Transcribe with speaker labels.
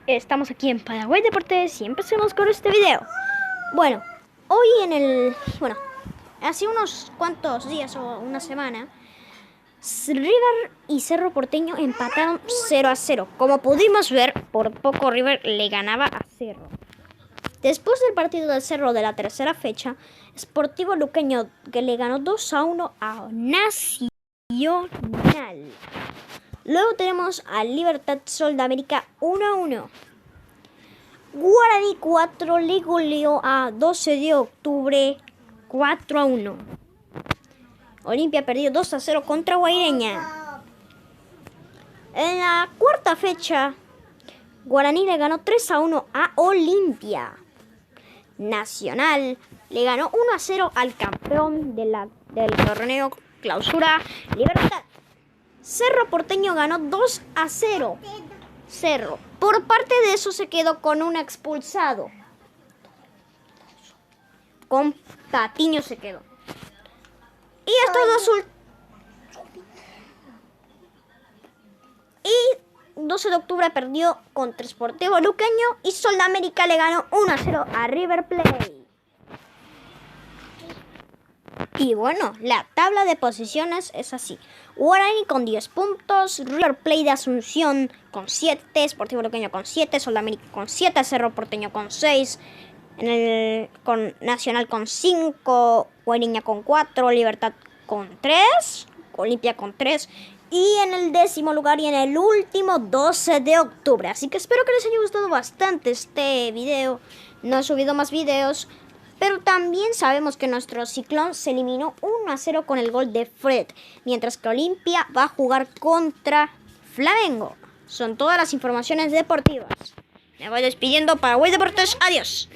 Speaker 1: Estamos aquí en Paraguay Deportes y empecemos con este video. Bueno, hoy hace unos cuantos días o una semana, River y Cerro Porteño empataron 0-0. Como pudimos ver, por poco River le ganaba a Cerro. Después del partido del Cerro de la tercera fecha, Sportivo Luqueño que le ganó 2-1 a Nacional. Luego tenemos a Libertad Sol de América 1-1. Guaraní 4 le goleó a 12 de octubre 4-1. Olimpia perdió 2-0 contra Guaireña. En la cuarta fecha, Guaraní le ganó 3-1 a Olimpia. Nacional le ganó 1-0 al campeón del torneo Clausura Libertad. Cerro Porteño ganó 2-0. Cerro. Por parte de eso se quedó con un expulsado. Con Patiño se quedó. Y estos dos Y 12 de octubre perdió contra Sportivo Luqueño y Sol de América le ganó 1-0 a River Plate. Y bueno, la tabla de posiciones es así. Guaraní con 10 puntos, River Plate de Asunción con 7, Sportivo Luqueño con 7, Sol de América con 7, Cerro Porteño con 6, con Nacional con 5, Guaireña con 4, Libertad con 3, Olimpia con 3 y en el 10º lugar y en el último 12 de octubre. Así que espero que les haya gustado bastante este video. No he subido más videos. Pero también sabemos que nuestro Ciclón se eliminó 1-0 con el gol de Fred, mientras que Olimpia va a jugar contra Flamengo. Son todas las informaciones deportivas. Me voy despidiendo. Paraguay Deportes. Adiós.